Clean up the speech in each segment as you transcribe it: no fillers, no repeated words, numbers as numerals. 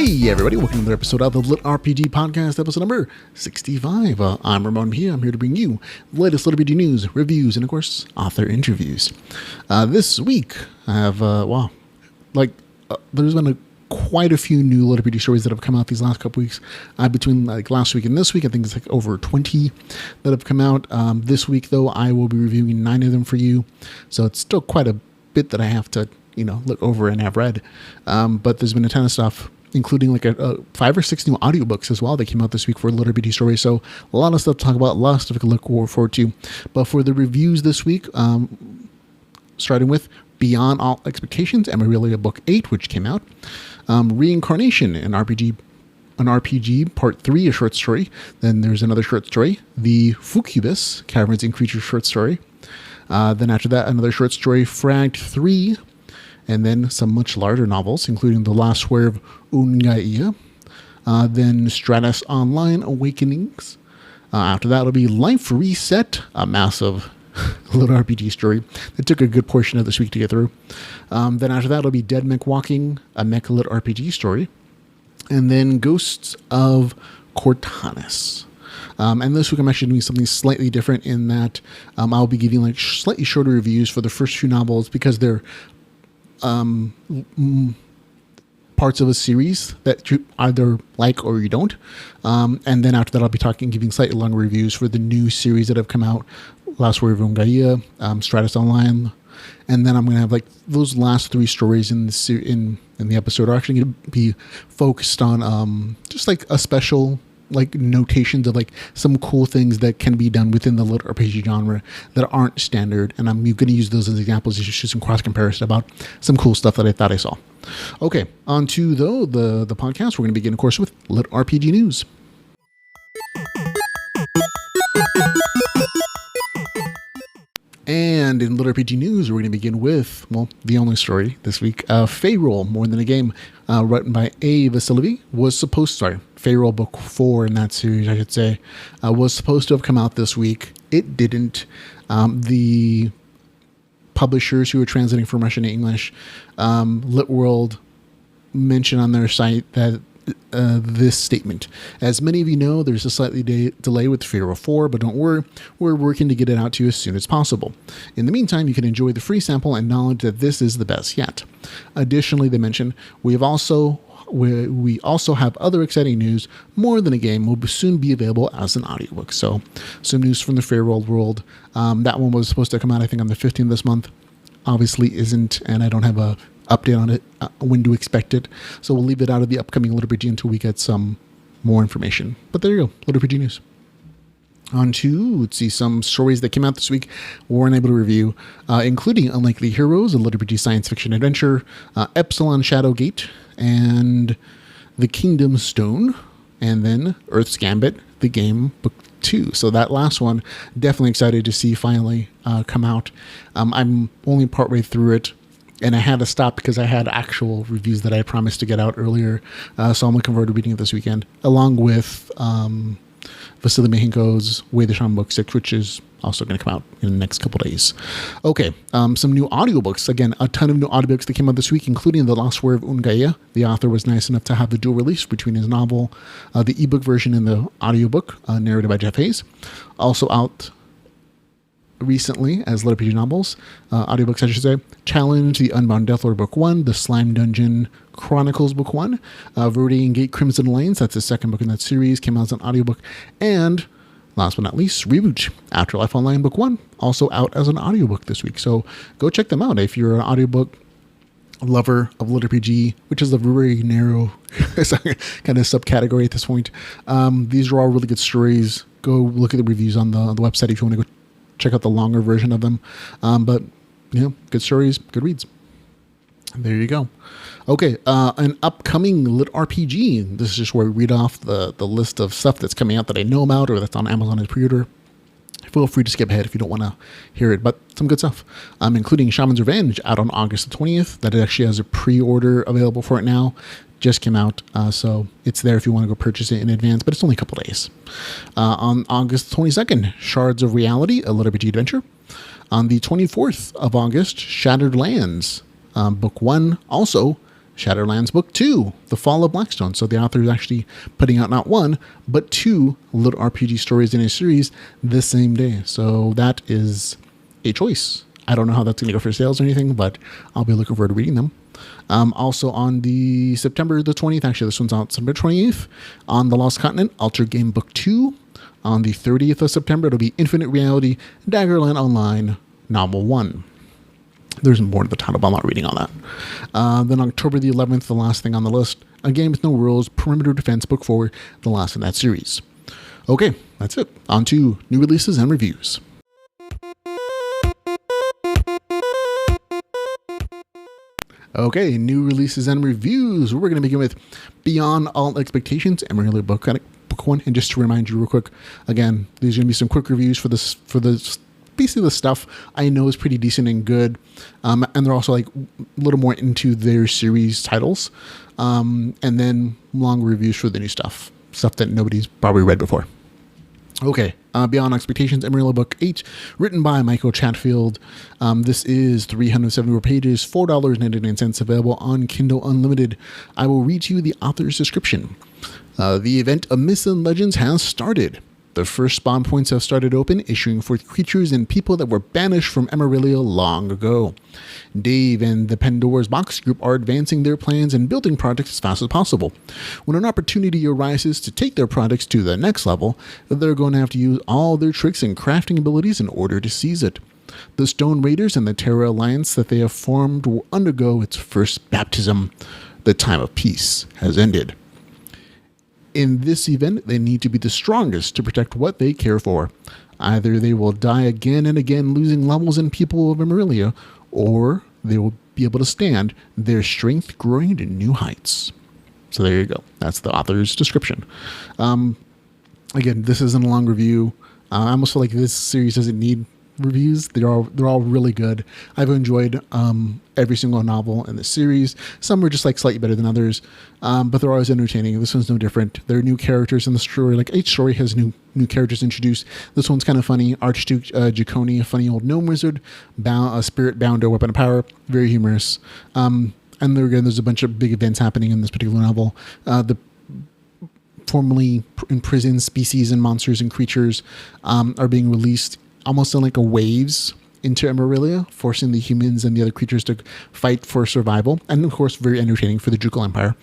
Hey everybody, welcome to another episode of the LitRPG Podcast, episode number 65. I'm Ramon Mejia. I'm here to bring you the latest LitRPG news, reviews, and of course, author interviews. This week, I have, there's been quite a few new LitRPG stories that have come out these last couple weeks. Between last week and this week, I think it's over 20 that have come out. This week, though, I will be reviewing 9 of them for you. So it's still quite a bit that I have to, look over and have read. But there's been a ton of stuff, including 5 or 6 new audiobooks as well that came out this week for LitRPG stories. So a lot of stuff to talk about, a lot of stuff to look forward to. But for the reviews this week, starting with Beyond All Expectations, Emerilia Book 8, which came out. Reincarnation, an RPG Part 3, a short story. Then there's another short story, the Fuccubus, Caverns and Creatures short story. Then after that, another short story, Fragged 3. And then some much larger novels, including The Last Swerve, Ungaea. Then Stratus Online Awakenings. After that, it'll be Life Reset, a massive little RPG story that took a good portion of this week to get through. Then after that, it'll be Dead Mech Walking, a mech lit RPG story. And then Ghosts of Cortanis. And this week I'm actually doing something slightly different in that I'll be giving slightly shorter reviews for the first few novels because they're parts of a series that you either like or you don't. And then after that, I'll be giving slightly longer reviews for the new series that have come out. Last Word of Ungaea, Stratus Online. And then I'm going to have those last 3 stories in the episode are actually going to be focused on just a special notations of some cool things that can be done within the LitRPG genre that aren't standard, and I'm going to use those as examples to show some cross comparison about some cool stuff that I thought I saw. Okay, on to the podcast. We're going to begin, of course, with LitRPG news. And in LitRPG news, we're going to begin with, the only story this week, Feyroll, More Than a Game, written by A. Vasilevi, Feyroll Book 4 in that series, I should say, was supposed to have come out this week. It didn't. The publishers who were translating from Russian to English, LitWorld, mentioned on their site that this statement. As many of you know, there's a slightly delay with Feyroll 4, but don't worry, we're working to get it out to you as soon as possible. In the meantime, you can enjoy the free sample and knowledge that this is the best yet. Additionally, they mentioned, we also have other exciting news. More Than a Game will soon be available as an audiobook. So, some news from the Feyroll world. That one was supposed to come out, I think, on the 15th this month. Obviously isn't, and I don't have a update on it, when to expect it. So we'll leave it out of the upcoming LitRPG until we get some more information. But there you go, LitRPG news. On to, some stories that came out this week we weren't able to review, including Unlikely Heroes, a LitRPG science fiction adventure, Epsilon Shadowgate, and The Kingdom Stone, and then Earth's Gambit, the game, book 2. So that last one, definitely excited to see finally come out. I'm only partway through it, and I had to stop because I had actual reviews that I promised to get out earlier. So I'm looking forward to reading it this weekend, along with Vasily Mihinko's Way the Shaman Book 6, which is also going to come out in the next couple days. Okay, some new audiobooks. Again, a ton of new audiobooks that came out this week, including The Last Word of Ungaea. The author was nice enough to have the dual release between his novel, the ebook version, and the audiobook, narrated by Jeff Hayes. Also out recently as LitRPG novels, audiobooks, I should say, Challenge, The Unbound Deathlord Book 1, The Slime Dungeon Chronicles Book 1, Viridian Gate Crimson Lanes, that's the second book in that series, came out as an audiobook, and last but not least, Reboot, Afterlife Online Book 1, also out as an audiobook this week. So go check them out if you're an audiobook lover of LitRPG, which is a very narrow kind of subcategory at this point. These are all really good stories. Go look at the reviews on the website if you want to go check out the longer version of them. But, good stories, good reads. There you go. Okay, an upcoming LitRPG. This is just where we read off the list of stuff that's coming out that I know about or that's on Amazon as pre-order. Feel free to skip ahead if you don't want to hear it, but some good stuff. Including Shaman's Revenge out on August the 20th. That actually has a pre-order available for it now. Just came out, so it's there if you want to go purchase it in advance, but it's only a couple days. On August 22nd, Shards of Reality, a LitRPG adventure. On the 24th of August, Shattered Lands, Book 1, also Shadowlands Book 2, The Fall of Blackstone. So the author is actually putting out not one, but two LitRPG stories in a series the same day. So that is a choice. I don't know how that's going to go for sales or anything, but I'll be looking forward to reading them. Also on the September the 20th, actually this one's out September 28th, on the Lost Continent, Altered Game Book 2. On the 30th of September, it'll be Infinite Reality, Daggerland Online, Novel 1. There's more to the title, but I'm not reading all that. Then October the 11th, the last thing on the list, A Game with No Rules, Perimeter Defense Book 4, the last in that series. Okay, that's it. On to new releases and reviews. Okay, new releases and reviews. We're going to begin with Beyond All Expectations, Emerilia Book 1. And just to remind you real quick, again, there's going to be some quick reviews for basically the stuff I know is pretty decent and good. And they're also like a little more into their series titles. And then long reviews for the new stuff that nobody's probably read before. Okay, Beyond Expectations, Emerilia Book 8, written by Michael Chatfield. This is 374 pages, $4.99, available on Kindle Unlimited. I will read to you the author's description. The event of Myths and Legends has started. The first spawn points have started open, issuing forth creatures and people that were banished from Emerilia long ago. Dave and the Pandora's Box group are advancing their plans and building projects as fast as possible. When an opportunity arises to take their projects to the next level, they're going to have to use all their tricks and crafting abilities in order to seize it. The Stone Raiders and the Terra Alliance that they have formed will undergo its first baptism. The time of peace has ended. In this event, they need to be the strongest to protect what they care for. Either they will die again and again, losing levels and people of Emerilia, or they will be able to stand, their strength growing to new heights. So there you go. That's the author's description. Again, this isn't a long review. I almost feel like this series doesn't need reviews. They're all really good. I've enjoyed every single novel in the series. Some are just like slightly better than others, but they're always entertaining. This one's no different. There are new characters in the story. Like each story has new characters introduced. This one's kind of funny. Archduke Jaconi, a funny old gnome wizard, a spirit bound to a weapon of power. Very humorous. And there's a bunch of big events happening in this particular novel. The formerly imprisoned species and monsters and creatures are being released almost in like a waves into Emerilia, forcing the humans and the other creatures to fight for survival. And of course, very entertaining for the Ducal Empire.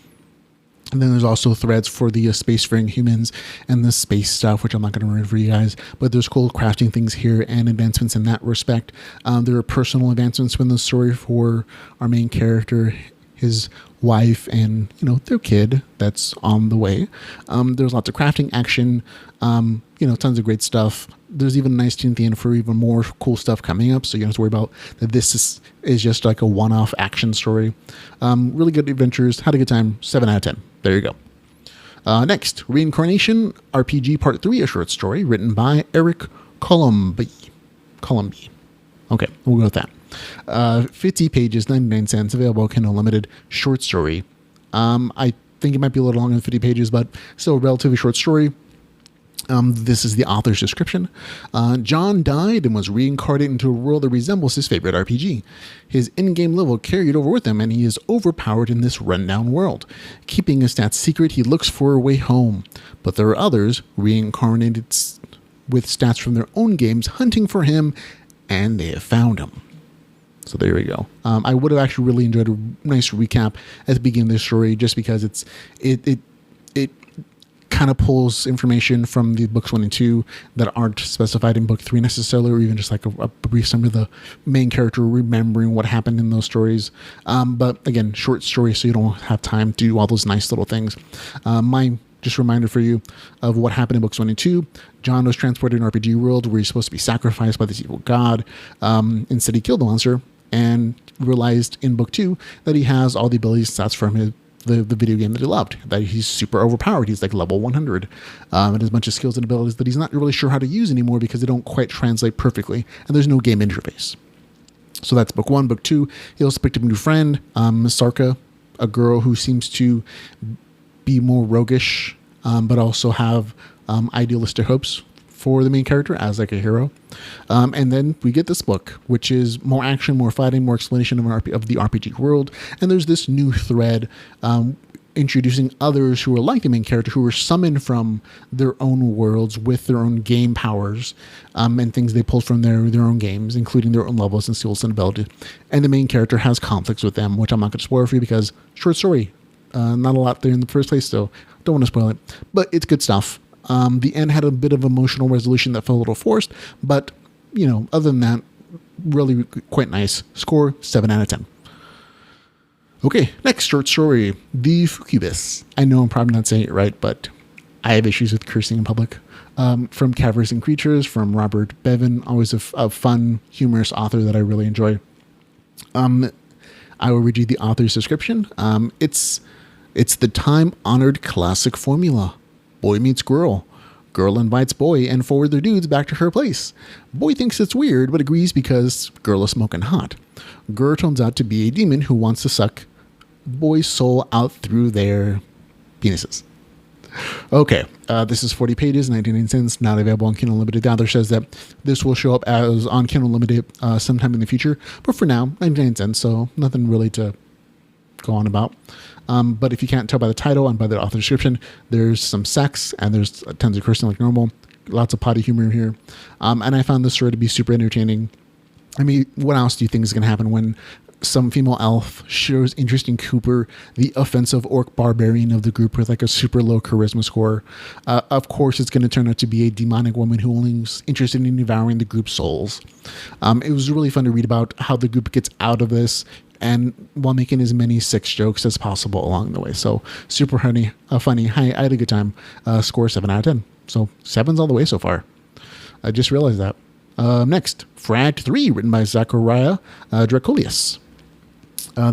And then there's also threads for the spacefaring humans and the space stuff, which I'm not going to read for you guys. But there's cool crafting things here and advancements in that respect. There are personal advancements in the story for our main character, his wife, and their kid that's on the way. There's lots of crafting action, tons of great stuff. There's even a nice tune at the end for even more cool stuff coming up, so you don't have to worry about that. This is just like a one-off action story. Really good adventures. Had a good time. 7 out of 10. There you go. Next, Reincarnation RPG Part 3, a short story written by Eric Colomby. Okay, we'll go with that. 50 pages, 99 cents, available Kindle Unlimited, short story. I think it might be a little longer than 50 pages, but still a relatively short story. This is the author's description. John died and was reincarnated into a world that resembles his favorite RPG. His in-game level carried over with him, and he is overpowered in this rundown world. Keeping his stats secret, he looks for a way home. But there are others, reincarnated with stats from their own games, hunting for him, and they have found him. So there we go. I would have actually really enjoyed a nice recap at the beginning of this story, just because it kind of pulls information from the books 1 and 2 that aren't specified in book 3 necessarily, or even just like a brief summary of the main character remembering what happened in those stories. But again, short story, so you don't have time to do all those nice little things. Just a reminder for you of what happened in books 1 and 2. John was transported in an RPG world where he's supposed to be sacrificed by this evil god. Instead, he killed the monster and realized in book 2 that he has all the abilities stats from the video game that he loved, that he's super overpowered. He's like level 100 and has a bunch of skills and abilities that he's not really sure how to use anymore because they don't quite translate perfectly, and there's no game interface. So that's book 1. Book 2, he also picked up a new friend, Sarka, a girl who seems to be more roguish, but also have idealistic hopes for the main character as like a hero. And then we get this book, which is more action, more fighting, more explanation of the RPG world. And there's this new thread introducing others who are like the main character, who are summoned from their own worlds with their own game powers and things they pulled from their own games, including their own levels and skills and ability. And the main character has conflicts with them, which I'm not going to spoil for you because short story, not a lot there in the first place, so don't want to spoil it. But it's good stuff. The end had a bit of emotional resolution that felt a little forced, but, other than that, really quite nice. Score 7 out of 10. Okay, next short story, The Fuccubus. I know I'm probably not saying it right, but I have issues with cursing in public. From Caverns and Creatures, from Robert Bevan, always a fun, humorous author that I really enjoy. I will read you the author's description. It's the time-honored classic formula. Boy meets girl. Girl invites boy and forward their dudes back to her place. Boy thinks it's weird, but agrees because girl is smoking hot. Girl turns out to be a demon who wants to suck boy's soul out through their penises. Okay, this is 40 pages, 99 cents, not available on Kindle Unlimited. The author says that this will show up as on Kindle Unlimited sometime in the future, but for now, 99 cents, so nothing really to go on about. But if you can't tell by the title and by the author description, there's some sex and there's tons of cursing like normal, lots of potty humor here. And I found this story to be super entertaining. I mean, what else do you think is going to happen when some female elf shows interest in Cooper, the offensive orc barbarian of the group with like a super low charisma score? Of course, it's going to turn out to be a demonic woman who only is interested in devouring the group's souls. It was really fun to read about how the group gets out of this, and while making as many sex jokes as possible along the way. So super funny. I had a good time. Score 7 out of 10. So 7's all the way so far. I just realized that. Next, Fragged 3, written by Zachariah Dracolius.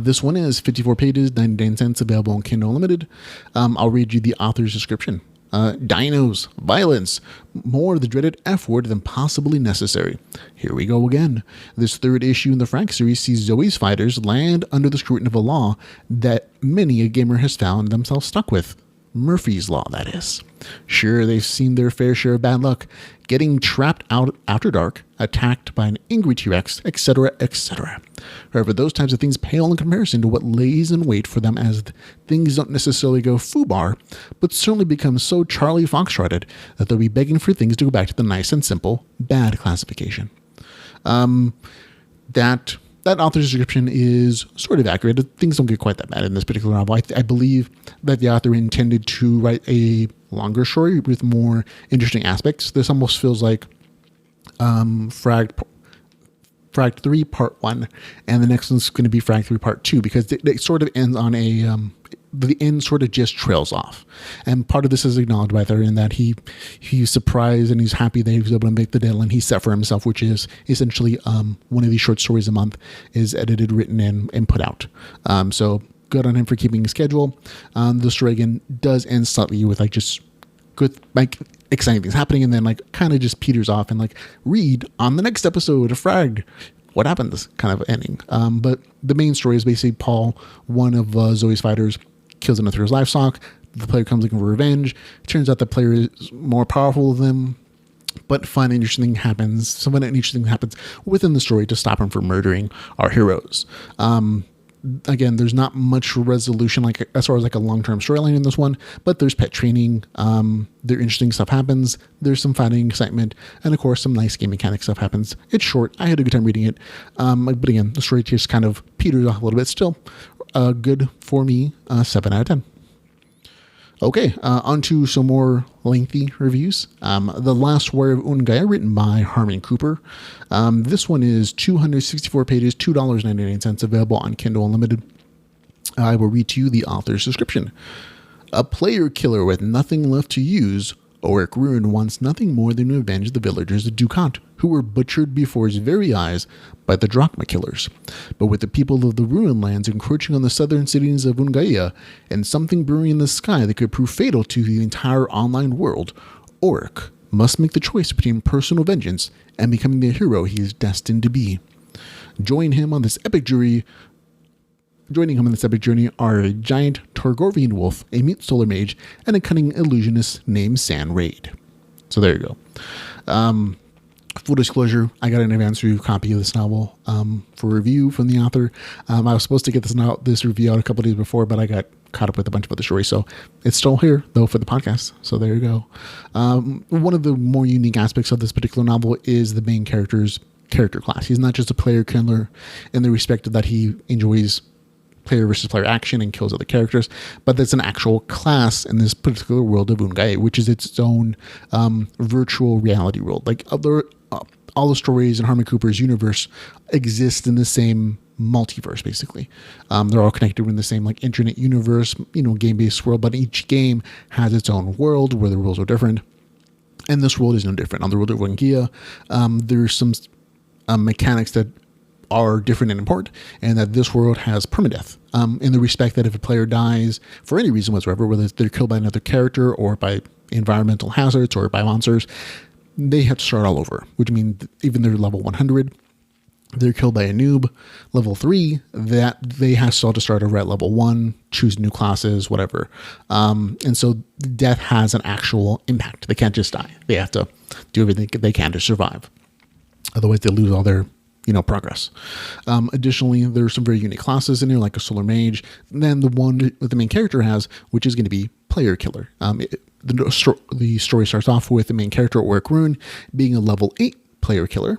This one is 54 pages, 99 cents, available on Kindle Unlimited. I'll read you the author's description. Dinos, violence, more the dreaded F word than possibly necessary. Here we go again. This third issue in the Fragged series sees Zoe's fighters land under the scrutiny of a law that many a gamer has found themselves stuck with. Murphy's Law, that is. Sure, they've seen their fair share of bad luck, getting trapped out after dark, attacked by an angry T-Rex, etc., etc. However, those types of things pale in comparison to what lays in wait for them, as things don't necessarily go foobar, but certainly become so Charlie Foxtrotted that they'll be begging for things to go back to the nice and simple bad classification. That author's description is sort of accurate. Things don't get quite that bad in this particular novel. I believe that the author intended to write a longer story with more interesting aspects. This almost feels like Fragged 3 Part 1, and the next one's going to be Fragged 3 Part 2, because it sort of ends on a... the end sort of just trails off. And part of this is acknowledged by her in that he's surprised and he's happy that he was able to make the deadline he set for himself, which is essentially one of these short stories a month is edited, written, and put out. So good on him for keeping his schedule. The story again does end slightly with like just good, like exciting things happening, and then like kind of just peters off and like read on the next episode of Fragged what happened, this kind of ending. But the main story is basically Paul, one of Zoe's fighters, kills another of his livestock. The player comes looking for revenge. It turns out the player is more powerful than them, but fun and interesting happens. Something interesting happens within the story to stop him from murdering our heroes. Again, there's not much resolution like as far as like a long-term storyline in this one, but there's pet training. There interesting stuff happens. There's some fighting excitement, and of course some nice game mechanic stuff happens. It's short. I had a good time reading it. But again, the story just kind of peters off a little bit. Still good for me. 7 out of 10. Okay, on to some more lengthy reviews. The Last Warrior of Ungaea, written by Harmon Cooper. This one is 264 pages, $2.99, available on Kindle Unlimited. I will read to you the author's description. A player killer with nothing left to use, Auric Ruin wants nothing more than to avenge the villagers of Ducat, who were butchered before his very eyes by the Drachma killers. But with the people of the Ruin Lands encroaching on the southern cities of Ungaea, and something brewing in the sky that could prove fatal to the entire online world, Auric must make the choice between personal vengeance and becoming the hero he is destined to be. Joining him on this epic journey are a giant Targorvian wolf, a mute solar mage, and a cunning illusionist named San Raid. So there you go. Full disclosure, I got an advance review copy of this novel for review from the author. I was supposed to get this review out a couple days before, but I got caught up with a bunch of other stories, so it's still here, though, for the podcast. So there you go. One of the more unique aspects of this particular novel is the main character's character class. He's not just a player killer in the respect that he enjoys player versus player action and kills other characters, but there's an actual class in this particular world of Unigaea, which is its own virtual reality world. Like all the stories in Harmon Cooper's universe exist in the same multiverse, basically. They're all connected in the same like internet universe, game-based world, but each game has its own world where the rules are different. And this world is no different. On the world of Unigaea, there's some mechanics that are different and important, and that this world has permadeath, in the respect that if a player dies for any reason whatsoever, whether they're killed by another character or by environmental hazards or by monsters, they have to start all over, which means even they're level 100, they're killed by a noob, level 3, that they have to start over at level 1, choose new classes, whatever. And so death has an actual impact. They can't just die. They have to do everything they can to survive. Otherwise, they lose all their progress. Additionally, there are some very unique classes in here, like a solar mage. And then the one that the main character has, which is going to be player killer. The story starts off with the main character, Oric Rune, being a level 8 player killer.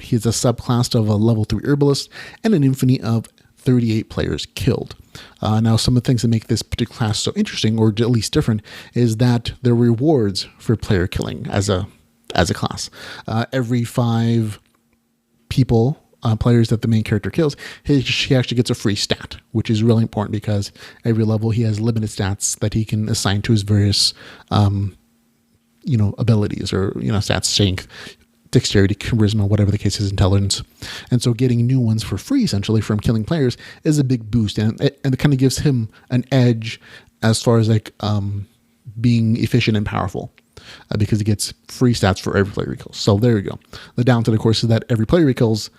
He is a subclass of a level 3 herbalist and an infamy of 38 players killed. Now, some of the things that make this particular class so interesting, or at least different, is that there are rewards for player killing as a class. Every 5 players that the main character kills, he actually gets a free stat, which is really important because every level he has limited stats that he can assign to his various, abilities or, stats, strength, dexterity, charisma, whatever the case is, intelligence. And so getting new ones for free, essentially, from killing players is a big boost. And it kind of gives him an edge as far as being efficient and powerful. Because he gets free stats for every player he kills. So there you go. The downside, of course, is that every player he kills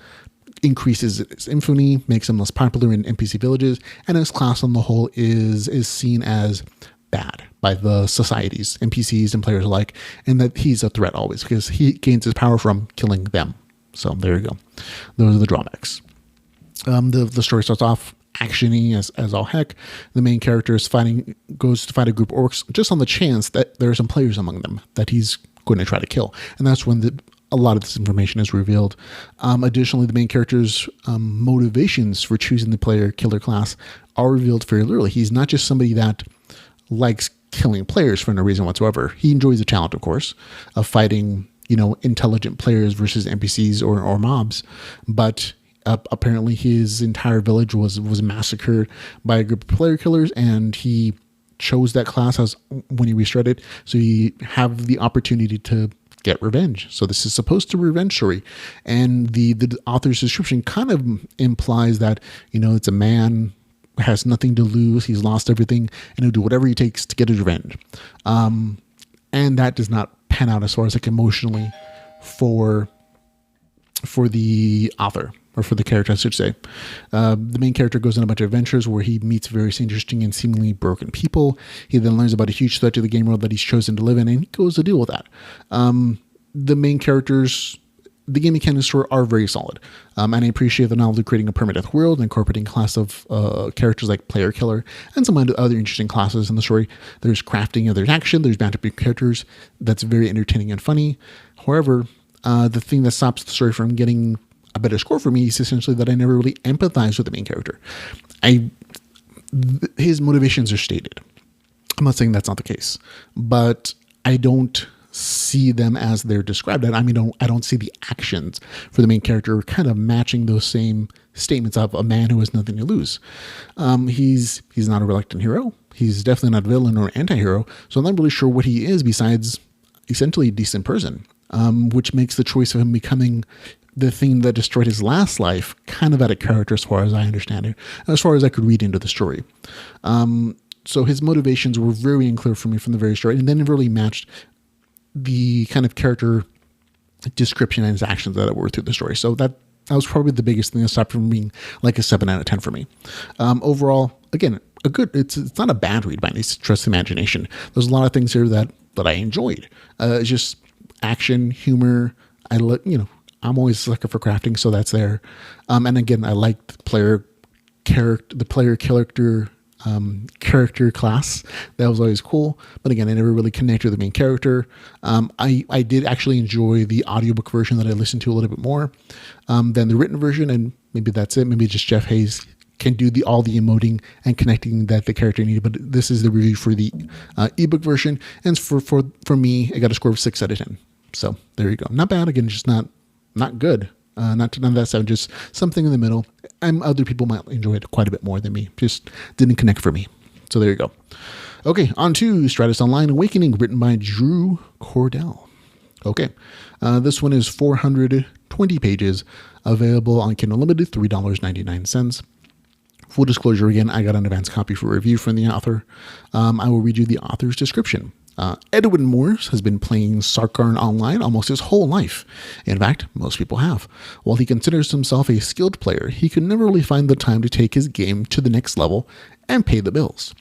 increases its infamy, makes him less popular in NPC villages, and his class on the whole is seen as bad by the societies, NPCs and players alike, and that he's a threat always because he gains his power from killing them. So there you go. Those are the drawbacks. The story starts off actiony as all heck. The main character goes to fight a group of orcs just on the chance that there are some players among them that he's going to try to kill. And that's when a lot of this information is revealed. Additionally, the main character's motivations for choosing the player killer class are revealed fairly early. He's not just somebody that likes killing players for no reason whatsoever. He enjoys the challenge, of course, of fighting, intelligent players versus NPCs or mobs. But apparently his entire village was massacred by a group of player killers, and he chose that class as when he restarted, so he have the opportunity to get revenge. So this is supposed to be a revenge story, and the author's description kind of implies that it's a man who has nothing to lose, he's lost everything, and he'll do whatever he takes to get his revenge. And that does not pan out as far as emotionally for the author. Or for the character, I should say. The main character goes on a bunch of adventures where he meets various interesting and seemingly broken people. He then learns about a huge threat to the game world that he's chosen to live in, and he goes to deal with that. The main characters, the game mechanics are very solid. And I appreciate the novel creating a permadeath world and incorporating a class of characters like player killer and some other interesting classes in the story. There's crafting, there's action, there's banter between characters that's very entertaining and funny. However, the thing that stops the story from getting a better score for me is essentially that I never really empathize with the main character. His motivations are stated. I'm not saying that's not the case, but I don't see them as they're described. I don't see the actions for the main character kind of matching those same statements of a man who has nothing to lose. He's not a reluctant hero. He's definitely not a villain or anti-hero. So I'm not really sure what he is besides essentially a decent person, which makes the choice of him becoming the thing that destroyed his last life kind of out of character as far as I understand it, as far as I could read into the story. So his motivations were very unclear for me from the very start, and then it really matched the kind of character description and his actions that were through the story. So that was probably the biggest thing that stopped from being like a 7 out of 10 for me. Overall, again, it's not a bad read by any stretch of the imagination. There's a lot of things here that I enjoyed. It's just action, humor. I'm always a sucker for crafting, so that's there. And again, I like the player character class. That was always cool. But again, I never really connected with the main character. I did actually enjoy the audiobook version that I listened to a little bit more than the written version, and maybe that's it. Maybe just Jeff Hayes can do all the emoting and connecting that the character needed. But this is the review for the ebook version, and for me, I got a score of 6 out of 10. So there you go. Not bad. Again, just not good. Not none of that stuff. Just something in the middle. Other people might enjoy it quite a bit more than me. Just didn't connect for me. So there you go. Okay, on to Stratus Online Awakening, written by Drew Cordell. Okay, this one is 420 pages, available on Kindle Unlimited, $3.99. Full disclosure again, I got an advance copy for review from the author. I will read you the author's description. Edwin Morse has been playing Sarkarn online almost his whole life. In fact, most people have. While he considers himself a skilled player, he could never really find the time to take his game to the next level and pay the bills.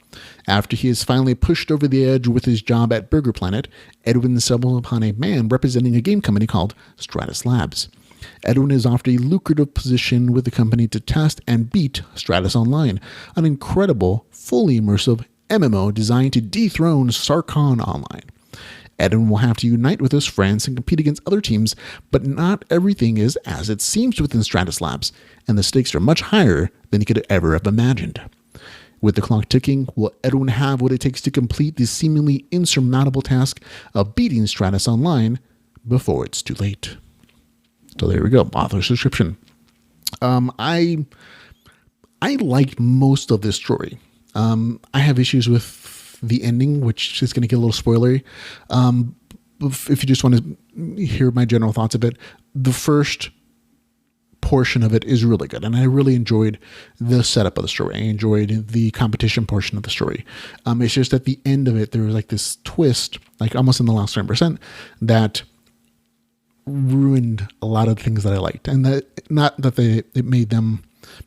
After he is finally pushed over the edge with his job at Burger Planet, Edwin stumbles upon a man representing a game company called Stratus Labs. Edwin is offered a lucrative position with the company to test and beat Stratus Online, an incredible, fully immersive MMO designed to dethrone Sarkarn Online. Edwin will have to unite with his friends and compete against other teams, but not everything is as it seems within Stratus Labs, and the stakes are much higher than he could ever have imagined. With the clock ticking, will Edwin have what it takes to complete the seemingly insurmountable task of beating Stratus Online before it's too late? So there we go, author's description. I liked most of this story. I have issues with the ending, which is going to get a little spoilery. If you just want to hear my general thoughts of it, the first portion of it is really good. And I really enjoyed the setup of the story. I enjoyed the competition portion of the story. It's just at the end of it, there was like this twist, like almost in the last 10%, that ruined a lot of things that I liked. And that not that it made them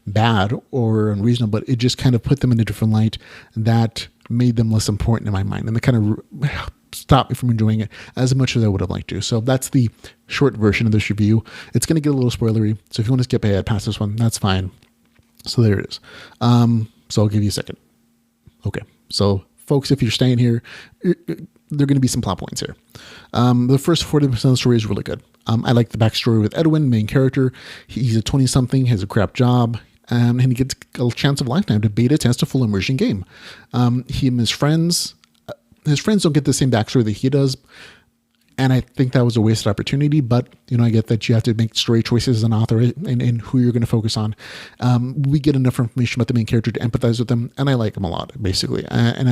bad or unreasonable, but it just kind of put them in a different light that made them less important in my mind, and it kind of stopped me from enjoying it as much as I would have liked to. So that's the short version of this review. It's going to get a little spoilery, so if you want to skip ahead past this one, that's fine. So there it is. So I'll give you a second. Okay, so folks, if you're staying here, there are going to be some plot points here. The first 40% of the story is really good. I like the backstory with Edwin, main character. He's a 20-something, has a crap job, and he gets a chance of a lifetime to beta test a full immersion game. He and his friends don't get the same backstory that he does, and I think that was a wasted opportunity. But I get that you have to make story choices as an author and who you're going to focus on. We get enough information about the main character to empathize with them, and I like him a lot, basically. And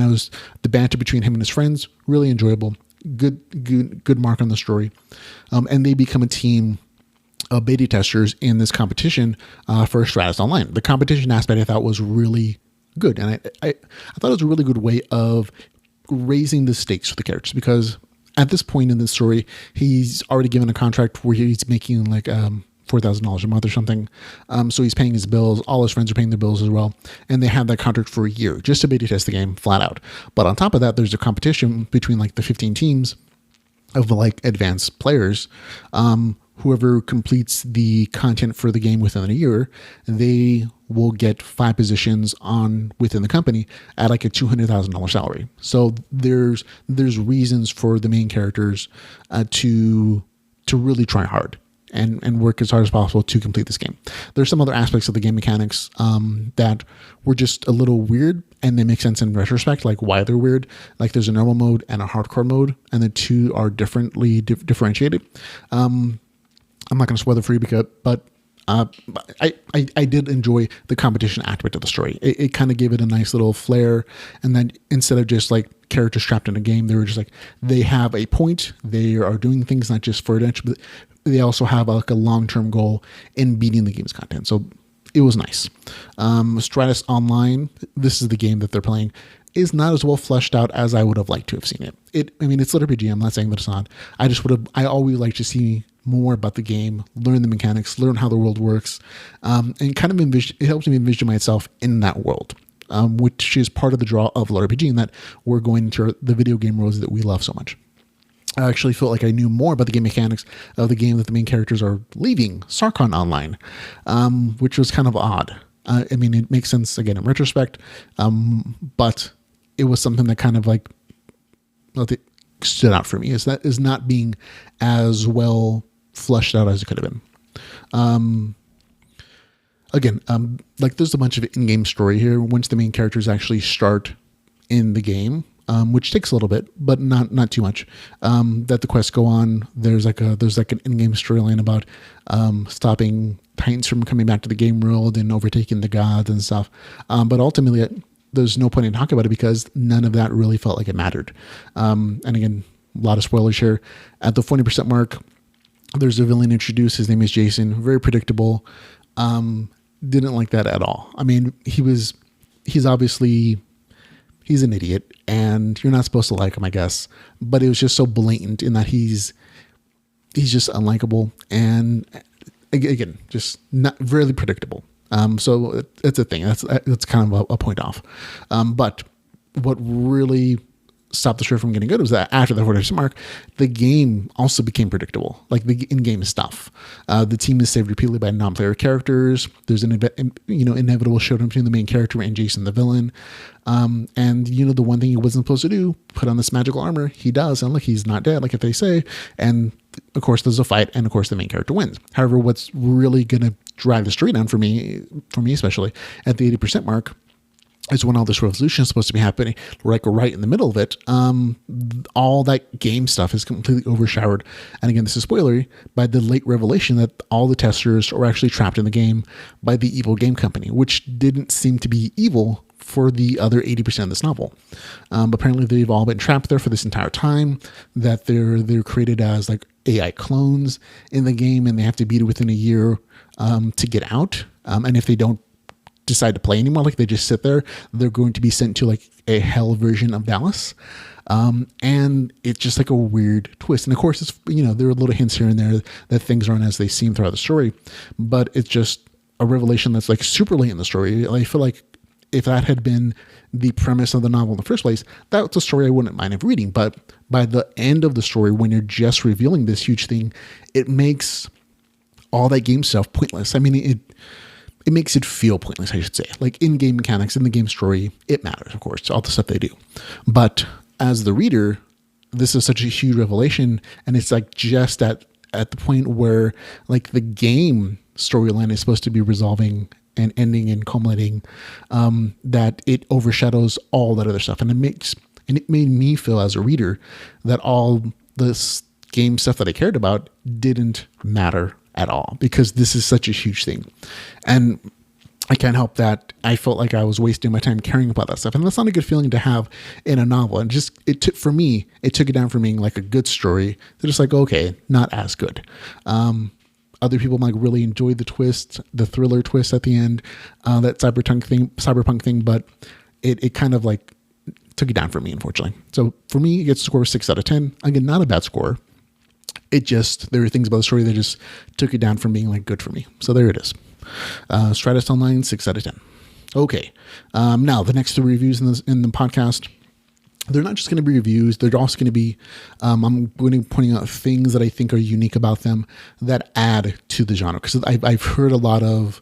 the banter between him and his friends, really enjoyable. Good mark on the story. And they become a team of beta testers in this competition for Stratus Online. The competition aspect I thought was really good, and I thought it was a really good way of raising the stakes for the characters, because at this point in the story, he's already given a contract where he's making like $4,000 a month or something. So he's paying his bills. All his friends are paying their bills as well. And they have that contract for a year just to beta test the game flat out. But on top of that, there's a competition between like the 15 teams of like advanced players. Whoever completes the content for the game within a year, they will get 5 positions within the company at like a $200,000 salary. So there's reasons for the main characters to really try hard and work as hard as possible to complete this game. There's some other aspects of the game mechanics that were just a little weird, and they make sense in retrospect, like why they're weird. Like there's a normal mode and a hardcore mode, and the two are differentiated. I'm not going to spoil it for you, but I did enjoy the competition aspect of the story. It kind of gave it a nice little flair, and then instead of just like characters trapped in a game, they were just like, they have a point. They are doing things not just for adventure, but they also have like a long-term goal in beating the game's content. So it was nice. Stratus Online, this is the game that they're playing, is not as well fleshed out as I would have liked to have seen it. It's LitRPG. I'm not saying that it's not. I always like to see more about the game, learn the mechanics, learn how the world works, and kind of it helps me envision myself in that world, which is part of the draw of LitRPG, in that we're going into the video game worlds that we love so much. I actually felt like I knew more about the game mechanics of the game that the main characters are leaving Sarkon Online, which was kind of odd. I mean, it makes sense again in retrospect, but it was something that kind of like stood out for me is not being as well fleshed out as it could have been. Again, like there's a bunch of in-game story here once the main characters actually start in the game. Which takes a little bit, but not too much. That the quests go on. There's like an in-game storyline about stopping Titans from coming back to the game world and overtaking the gods and stuff. But ultimately, there's no point in talking about it because none of that really felt like it mattered. And again, a lot of spoilers here. At the 40% mark, there's a villain introduced. His name is Jason. Very predictable. Didn't like that at all. I mean, he's obviously. He's an idiot and you're not supposed to like him, I guess, but it was just so blatant in that he's just unlikable and again, just not really predictable. So it's a thing that's kind of a point off. But what really stopped the show from getting good was that after the 40% mark, the game also became predictable, like the in-game stuff. The team is saved repeatedly by non-player characters. There's an inevitable showdown between the main character and Jason the villain. And the one thing he wasn't supposed to do, put on this magical armor, he does, and look, he's not dead, like if they say. And of course, there's a fight, and of course, the main character wins. However, what's really going to drive the story down for me especially at the 80% mark, is when all this resolution is supposed to be happening, like right in the middle of it. All that game stuff is completely overshadowed. And again, this is spoilery by the late revelation that all the testers are actually trapped in the game by the evil game company, which didn't seem to be evil for the other 80% of this novel. Apparently they've all been trapped there for this entire time, that they're created as like AI clones in the game, and they have to beat it within a year to get out. And if they don't decide to play anymore, like they just sit there, they're going to be sent to like a hell version of Dallas. And it's just like a weird twist. And of course, it's, there are little hints here and there that things aren't as they seem throughout the story, but it's just a revelation that's like super late in the story. I feel like if that had been the premise of the novel in the first place, that's a story I wouldn't mind of reading. But by the end of the story, when you're just revealing this huge thing, it makes all that game stuff pointless. I mean, it makes it feel pointless, I should say. Like in-game mechanics, in the game story, it matters, of course, all the stuff they do. But as the reader, this is such a huge revelation, and it's like just at the point where like the game storyline is supposed to be resolving and ending and culminating, that it overshadows all that other stuff. And it made me feel as a reader that all this game stuff that I cared about didn't matter at all, because this is such a huge thing. And I can't help that I felt like I was wasting my time caring about that stuff. And that's not a good feeling to have in a novel. And just, it took it down from being like a good story to just like, okay, not as good. Other people might really enjoy the twist, the thriller twist at the end, that cyberpunk thing, but it kind of like took it down for me, unfortunately. So for me, it gets a score of 6 out of 10. Again, not a bad score. There were things about the story that just took it down from being like good for me. So there it is. Stratus Online, 6 out of 10. Okay. Now the next 3 reviews in the podcast, they're not just going to be reviews. They're also going to be, I'm going to be pointing out things that I think are unique about them that add to the genre. Because I've heard a lot of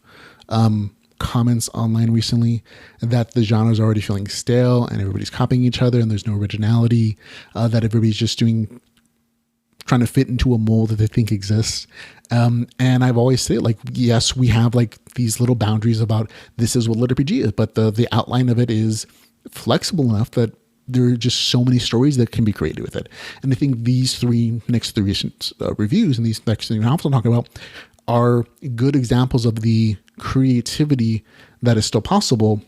comments online recently that the genre is already feeling stale and everybody's copying each other and there's no originality, that everybody's just trying to fit into a mold that they think exists. And I've always said, like, yes, we have like these little boundaries about this is what LitRPG is, but the outline of it is flexible enough that there are just so many stories that can be created with it. And I think these next three recent reviews and these next 3 novels I'm talking about are good examples of the creativity that is still possible,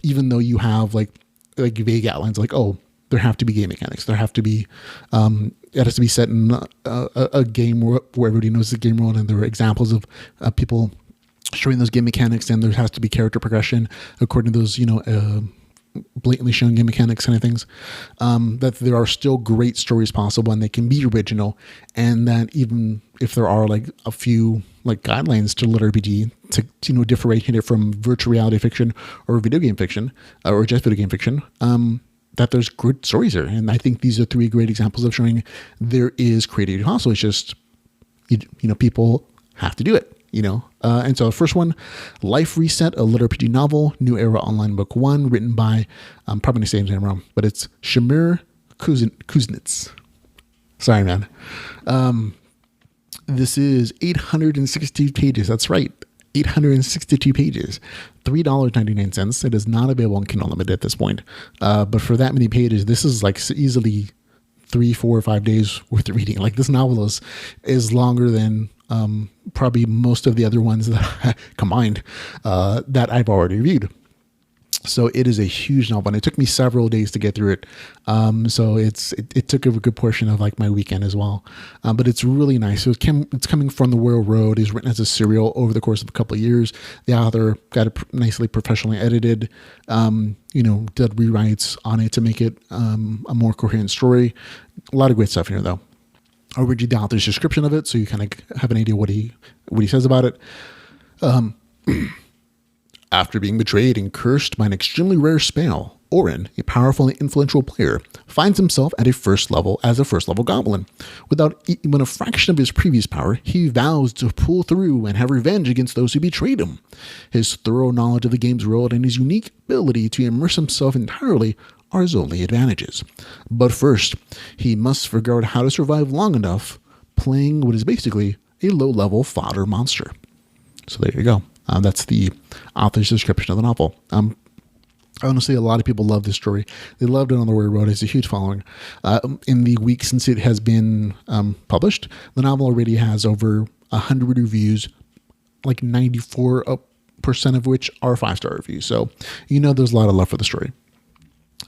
even though you have like vague outlines like, oh, there have to be game mechanics. There have to be, it has to be set in a game where everybody knows the game world, and there are examples of people showing those game mechanics, and there has to be character progression according to those, blatantly shown game mechanics kind of things. That there are still great stories possible, and they can be original, and that even if there are like a few like guidelines to LitRPG to differentiate it from virtual reality fiction or video game fiction, or just video game fiction, that there's good stories here. And I think these are three great examples of showing there is creativity possible. It's just, people have to do it, And so the first one, Life Reset, a LitRPG novel, New Era Online Book 1, written by, I'm probably going to say his name wrong, but it's Shamir Kuznits. Sorry, man. This is 862 pages. That's right. 862 pages, $3.99. It is not available on Kindle Unlimited at this point. But for that many pages, this is like easily 3, 4, or 5 days worth of reading. Like, this novel is longer than probably most of the other ones that combined that I've already reviewed. So it is a huge novel, and it took me several days to get through it. So it took a good portion of like my weekend as well. But it's really nice. So it's coming from the Royal Road. It's written as a serial over the course of a couple of years. The author got it nicely professionally edited, did rewrites on it to make it a more coherent story. A lot of great stuff in here, though. I'll read you the author's description of it so you kind of have an idea what he says about it. After being betrayed and cursed by an extremely rare spell, Orin, a powerful and influential player, finds himself at a first level goblin. Without even a fraction of his previous power, he vows to pull through and have revenge against those who betrayed him. His thorough knowledge of the game's world and his unique ability to immerse himself entirely are his only advantages. But first, he must figure out how to survive long enough playing what is basically a low-level fodder monster. So there you go. That's the author's description of the novel. Honestly, a lot of people love this story. They loved it on the Royal Road. It's a huge following. In the week since it has been published, the novel already has over 100 reviews, like 94% of which are 5-star reviews. So, there's a lot of love for the story.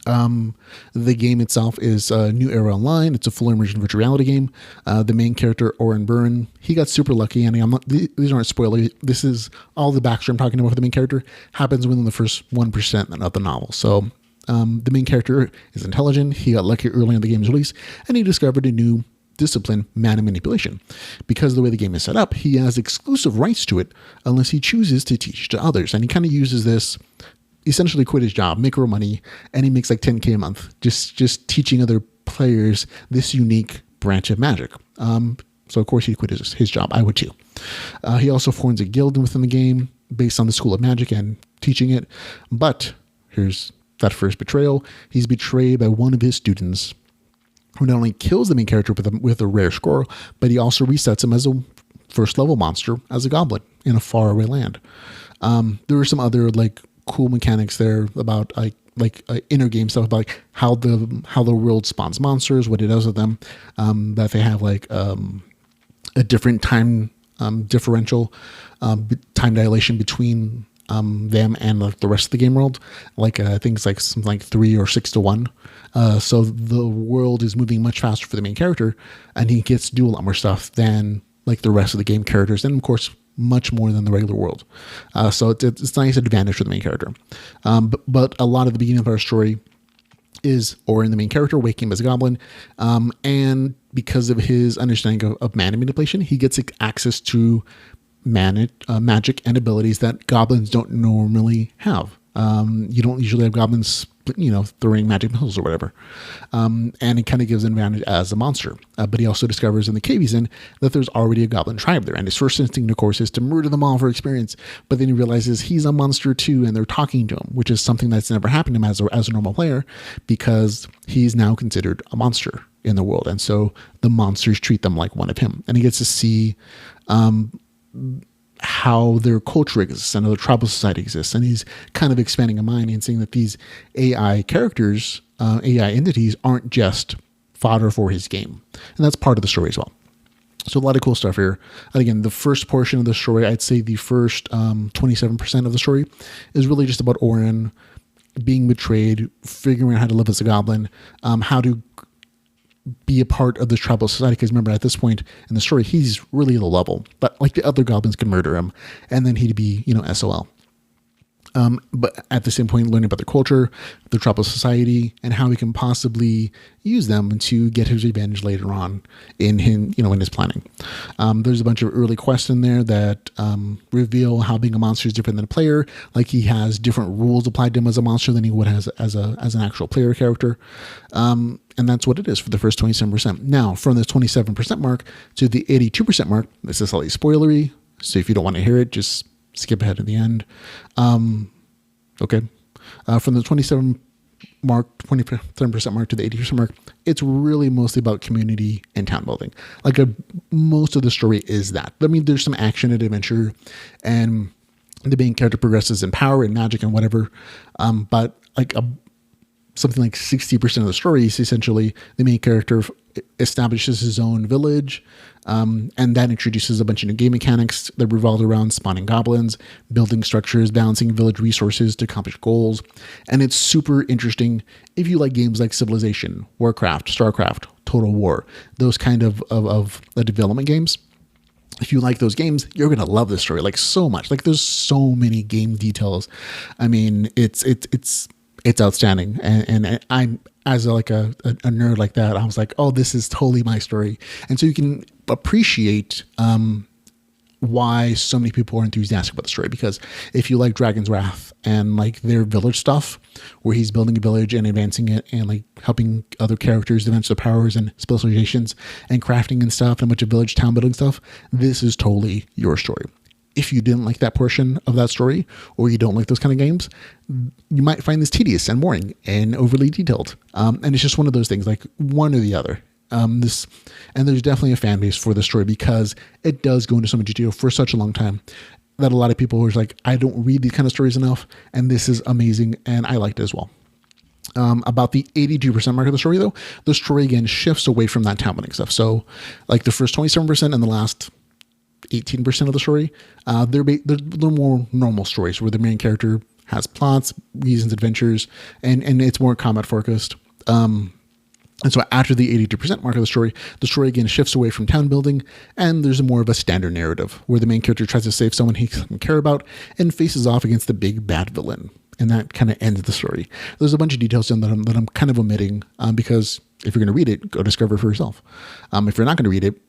The game itself is New Era Online. It's a full immersion virtual reality game. The main character, Orin Byrne, he got super lucky. And these aren't spoilers. This is all the backstory I'm talking about for the main character happens within the first 1% of the novel. So the main character is intelligent. He got lucky early in the game's release, and he discovered a new discipline, mana manipulation. Because of the way the game is set up, he has exclusive rights to it unless he chooses to teach to others. And he kind of uses this, essentially quit his job, make real money, and he makes like $10K a month just teaching other players this unique branch of magic. So of course he quit his job. I would too. He also forms a guild within the game based on the School of Magic and teaching it. But here's that first betrayal. He's betrayed by one of his students, who not only kills the main character with a rare score, but he also resets him as a first level monster, as a goblin in a faraway land. There were some other cool mechanics there about inner game stuff about how the world spawns monsters, what it does with them, that they have a different time differential, time dilation between them and the rest of the game world, things like something like 3 or 6 to 1. So the world is moving much faster for the main character, and he gets to do a lot more stuff than the rest of the game characters, and of course much more than the regular world. So it's a nice advantage for the main character. But a lot of the beginning of our story is Orin, the main character, waking up as a goblin. And because of his understanding of mana manipulation, he gets access to magic and abilities that goblins don't normally have. You don't usually have goblins, throwing magic missiles or whatever. And it kind of gives an advantage as a monster. But he also discovers in the cave he's in that there's already a goblin tribe there. And his first instinct, of course, is to murder them all for experience. But then he realizes he's a monster too, and they're talking to him, which is something that's never happened to him as a normal player, because he's now considered a monster in the world. And so the monsters treat them like one of him. And he gets to see how their culture exists and how their tribal society exists. And he's kind of expanding a mind and seeing that these AI characters, AI entities, aren't just fodder for his game. And that's part of the story as well. So a lot of cool stuff here. And again, the first portion of the story, I'd say the first 27% of the story is really just about Orin being betrayed, figuring out how to live as a goblin, how to be a part of this tribal society. Because remember, at this point in the story, he's really low level, but the other goblins can murder him, and then he'd be, SOL. But at the same point, learning about their culture, their tribal society, and how he can possibly use them to get his revenge later on in his planning. There's a bunch of early quests in there that reveal how being a monster is different than a player. Like he has different rules applied to him as a monster than he would have as an actual player character. And that's what it is for the first 27%. Now, from the 27% mark to the 82% mark, this is slightly spoilery. So if you don't want to hear it, just skip ahead to the end. Okay. From the 27% mark to the 80% mark, it's really mostly about community and town building. Like most of the story is that. I mean, there's some action and adventure, and the main character progresses in power and magic and whatever. But like something like 60% of the story is essentially the main character establishes his own village, and that introduces a bunch of new game mechanics that revolve around spawning goblins, building structures, balancing village resources to accomplish goals. And it's super interesting if you like games like Civilization, Warcraft, Starcraft, Total War, those kind of development games. If you like those games, you're going to love this story like so much. Like there's so many game details. I mean, it's outstanding. And I'm, as a nerd like that, I was like, oh, this is totally my story. And so you can appreciate why so many people are enthusiastic about the story. Because if you like Dragon's Wrath and like their village stuff, where he's building a village and advancing it and like helping other characters advance their powers and specializations and crafting and stuff and a bunch of village town building stuff, this is totally your story. If you didn't like that portion of that story, or you don't like those kind of games, you might find this tedious and boring and overly detailed. And it's just one of those things, like one or the other. And there's definitely a fan base for the story because it does go into so much detail for such a long time that a lot of people are like, I don't read these kind of stories enough, and this is amazing, and I liked it as well. About the 82% mark of the story, though, the story again shifts away from that town building stuff. So, like the first 27% and the last 18% of the story, they're more normal stories where the main character has plots, reasons, adventures, and it's more combat focused. And so after the 82% mark of the story again shifts away from town building, and there's more of a standard narrative where the main character tries to save someone he doesn't care about and faces off against the big bad villain. And that kind of ends the story. There's a bunch of details in that I'm kind of omitting because if you're going to read it, go discover it for yourself. If you're not going to read it,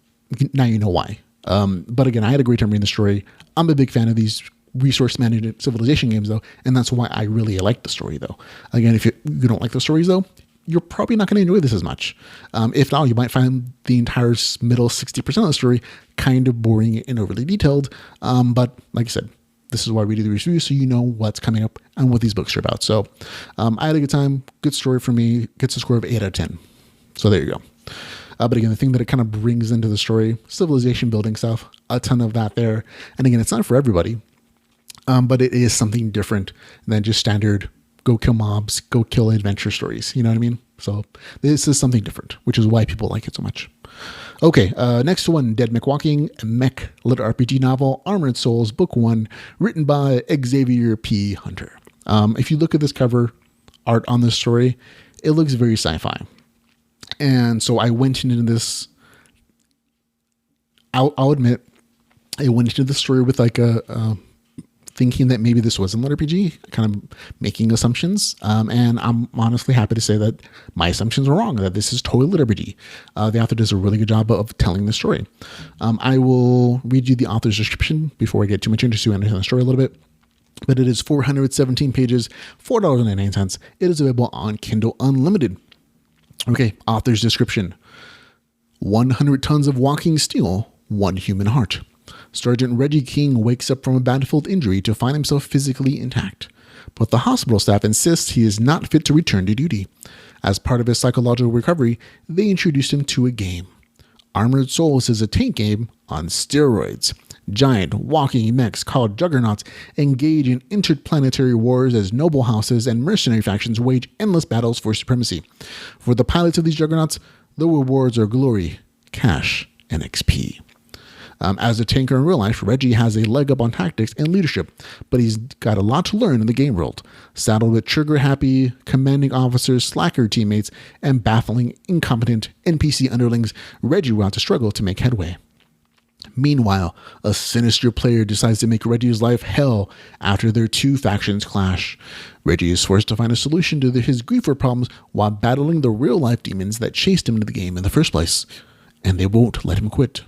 now you know why. But again, I had a great time reading the story. I'm a big fan of these resource managed civilization games, though, and that's why I really like the story, though. Again, if you don't like the stories, though, you're probably not going to enjoy this as much. If not, you might find the entire middle 60% of the story kind of boring and overly detailed. But like I said, this is why we do the review, so you know what's coming up and what these books are about. So I had a good time. Good story for me. Gets a score of 8 out of 10. So there you go. But again, the thing that it kind of brings into the story, civilization building stuff, a ton of that there. And again, it's not for everybody, but it is something different than just standard go kill mobs, go kill adventure stories. You know what I mean? So this is something different, which is why people like it so much. Okay, next one, Dead Mech Walking, a mech LitRPG novel, Armored Souls, Book 1, written by Xavier P. Hunter. If you look at this cover art on this story, it looks very sci-fi. And so I went into this, I'll admit, I went into the story with like a thinking that maybe this wasn't LitRPG, kind of making assumptions. And I'm honestly happy to say that my assumptions were wrong, that this is totally LitRPG. The author does a really good job of telling the story. I will read you the author's description before I get too much into so you understand the story a little bit. But it is 417 pages, $4.99. It is available on Kindle Unlimited. Okay, author's description. 100 tons of walking steel, one human heart. Sergeant Reggie King wakes up from a battlefield injury to find himself physically intact, but the hospital staff insists he is not fit to return to duty. As part of his psychological recovery, they introduced him to a game. Armored Souls is a tank game on steroids. Giant walking mechs called juggernauts engage in interplanetary wars as noble houses and mercenary factions wage endless battles for supremacy. For the pilots of these juggernauts, the rewards are glory, cash, and XP. As a tanker in real life, Reggie has a leg up on tactics and leadership, but he's got a lot to learn in the game world. Saddled with trigger-happy, commanding officers, slacker teammates, and baffling, incompetent NPC underlings, Reggie will have to struggle to make headway. Meanwhile, a sinister player decides to make Reggie's life hell after their two factions clash. Reggie is forced to find a solution to his griefer problems while battling the real-life demons that chased him into the game in the first place. And they won't let him quit.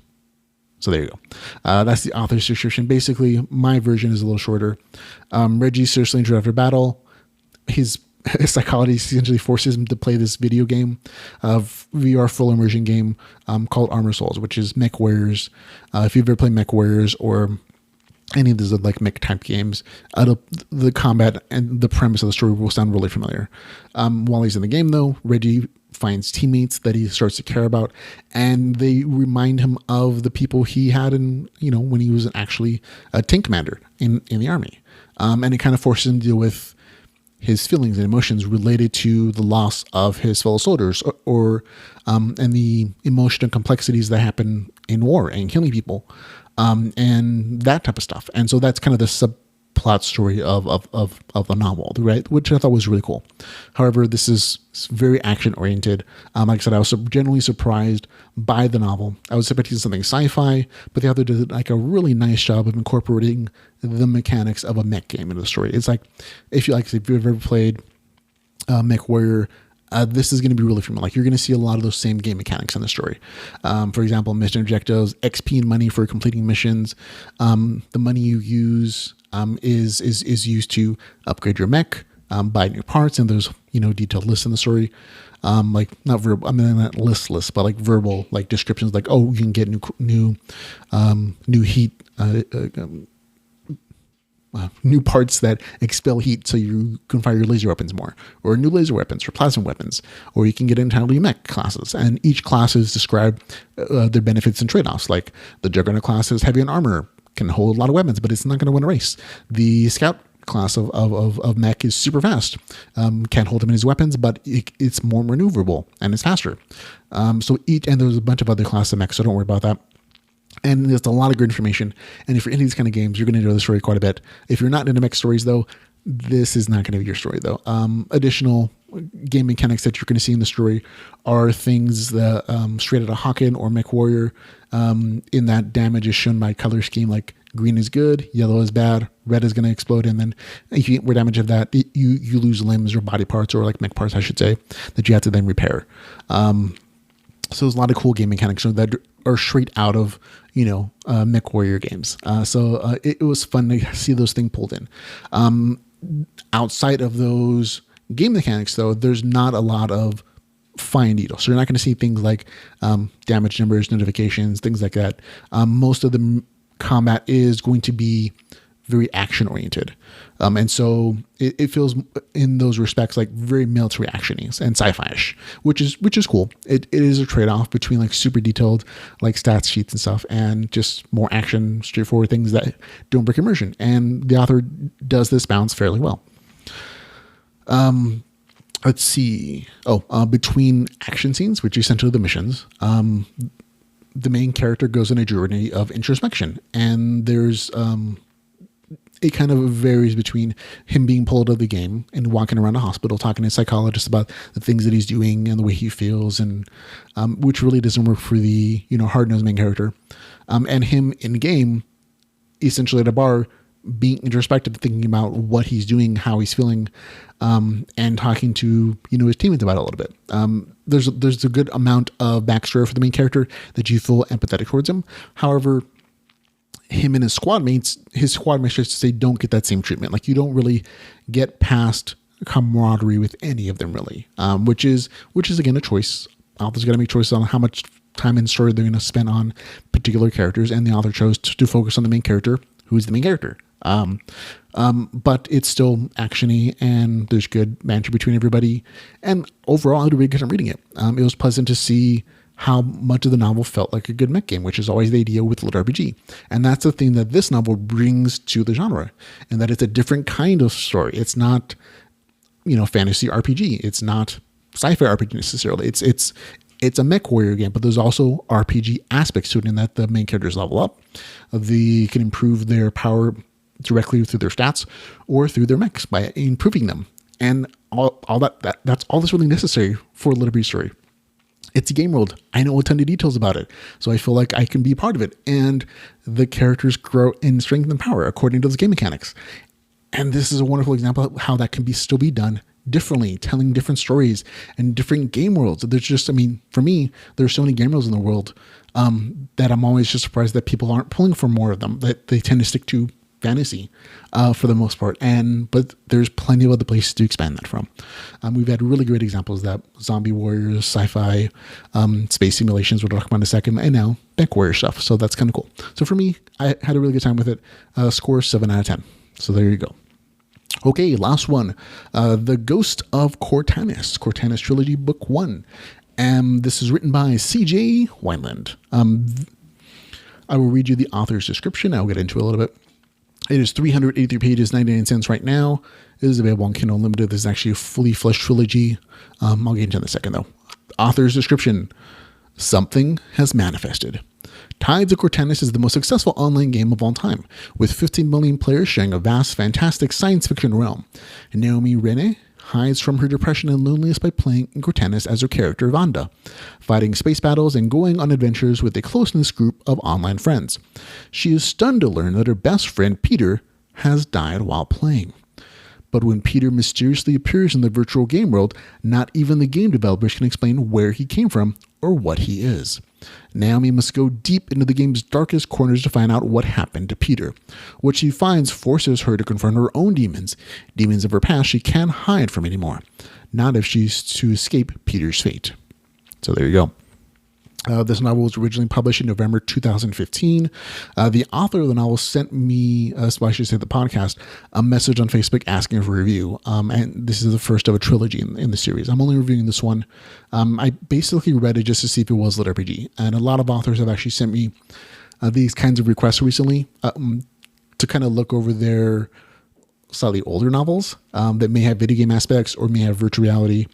So there you go. That's the author's description. Basically, my version is a little shorter. Reggie's seriously injured after battle. His psychology essentially forces him to play this video game, VR full immersion game called Armor Souls, which is Mech Warriors. If you've ever played Mech Warriors or any of those like mech type games, the combat and the premise of the story will sound really familiar. While he's in the game, though, Reggie finds teammates that he starts to care about, and they remind him of the people he had in, when he was actually a tank commander in the army. And it kind of forces him to deal with his feelings and emotions related to the loss of his fellow soldiers and the emotional complexities that happen in war and killing people, and that type of stuff. And so that's kind of the subplot story of the novel, right? Which I thought was really cool. However, this is very action oriented. Like I said, I was generally surprised by the novel. I was expecting something sci-fi, but the author did like a really nice job of incorporating the mechanics of a mech game into the story. It's like, if you've ever played Mech Warrior, this is going to be really familiar. Like, you're going to see a lot of those same game mechanics in the story. For example, mission objectives, XP and money for completing missions. The money you use is used to upgrade your mech, buy new parts, and there's detailed lists in the story. Like not verbal, not listless, but like verbal, like descriptions, like, oh, you can get new heat. New parts that expel heat so you can fire your laser weapons more, or new laser weapons or plasma weapons, or you can get entirely mech classes. And each class is described their benefits and trade-offs. Like the Juggernaut class is heavy on armor, can hold a lot of weapons, but it's not going to win a race. The Scout class of mech is super fast, can't hold him in his weapons, but it's more maneuverable and it's faster. And there's a bunch of other classes of mech, so don't worry about that. And there's a lot of good information. And if you're into these kind of games, you're going to enjoy the story quite a bit. If you're not into mech stories, though, this is not going to be your story, though. Additional game mechanics that you're going to see in the story are things that straight out of Hawken or Mech Warrior, in that damage is shown by color scheme, like green is good, yellow is bad, red is going to explode, and then if you get more damage of that, you lose limbs or body parts, or like mech parts, I should say, that you have to then repair. So there's a lot of cool game mechanics that are straight out of, Mech Warrior games. So it was fun to see those things pulled in. Outside of those game mechanics, though, there's not a lot of fine detail. So you're not going to see things like damage numbers, notifications, things like that. Most of the combat is going to be very action oriented. And so it feels in those respects like very military action-y and sci-fi-ish, which is cool. It is a trade-off between like super detailed like stats sheets and stuff and just more action, straightforward things that don't break immersion. And the author does this balance fairly well. Let's see. Between action scenes, which are essentially the missions, the main character goes on a journey of introspection, and there's it kind of varies between him being pulled out of the game and walking around a hospital talking to a psychologist about the things that he's doing and the way he feels, and which really doesn't work for the hard-nosed main character, and him in game essentially at a bar being introspective, thinking about what he's doing, how he's feeling, and talking to his teammates about it a little bit. There's a good amount of backstory for the main character that you feel empathetic towards him. However, him and his squad mates, just to say, don't get that same treatment. Like, you don't really get past camaraderie with any of them, really, which is again a choice. Authors got to make choices on how much time and story they're going to spend on particular characters, and the author chose to focus on the main character, who's the main character. But it's still actiony, and there's good banter between everybody. And overall, I had a really good time reading it. It was pleasant to see how much of the novel felt like a good mech game, which is always the idea with LitRPG. And that's the thing that this novel brings to the genre, and that it's a different kind of story. It's not, fantasy RPG. It's not sci-fi RPG necessarily. It's a Mech Warrior game, but there's also RPG aspects to it, in that the main characters level up. They can improve their power directly through their stats or through their mechs by improving them. And all that's all that's really necessary for a LitRPG story. it's a game world. I know a ton of details about it. So I feel like I can be a part of it. And the characters grow in strength and power according to those game mechanics. And this is a wonderful example of how that can still be done differently, telling different stories and different game worlds. There's just, for me, there's so many game worlds in the world that I'm always just surprised that people aren't pulling for more of them, that they tend to stick to fantasy for the most part. But there's plenty of other places to expand that from. We've had really great examples of that: zombie warriors, sci-fi, space simulations we'll talk about in a second, and now mech warrior stuff. So that's kind of cool. So for me, I had a really good time with it. Score 7 out of 10. So there you go. Okay, last one. The Ghost of Cortanis. Cortanis Trilogy Book 1. And this is written by C.J. Wineland. I will read you the author's description. I'll get into it a little bit. It is 383 pages, 99 cents right now. It is available on Kindle Unlimited. This is actually a fully fleshed trilogy. I'll get into it in a second, though. Author's description. Something has manifested. Tides of Cortanis is the most successful online game of all time, with 15 million players sharing a vast, fantastic science fiction realm. Naomi Rene hides from her depression and loneliness by playing in Cortanis as her character Vanda, fighting space battles and going on adventures with a close-knit group of online friends. She is stunned to learn that her best friend Peter has died while playing. But when Peter mysteriously appears in the virtual game world, not even the game developers can explain where he came from or what he is. Naomi must go deep into the game's darkest corners to find out what happened to Peter. What she finds forces her to confront her own demons of her past she can't hide from anymore, not if she's to escape Peter's fate. So there you go. This novel was originally published in November 2015. The author of the novel sent me, I should say the podcast, a message on Facebook asking for a review. And this is the first of a trilogy in the series. I'm only reviewing this one. I basically read it just to see if it was LitRPG. And a lot of authors have actually sent me these kinds of requests recently to kind of look over their slightly older novels that may have video game aspects or may have virtual reality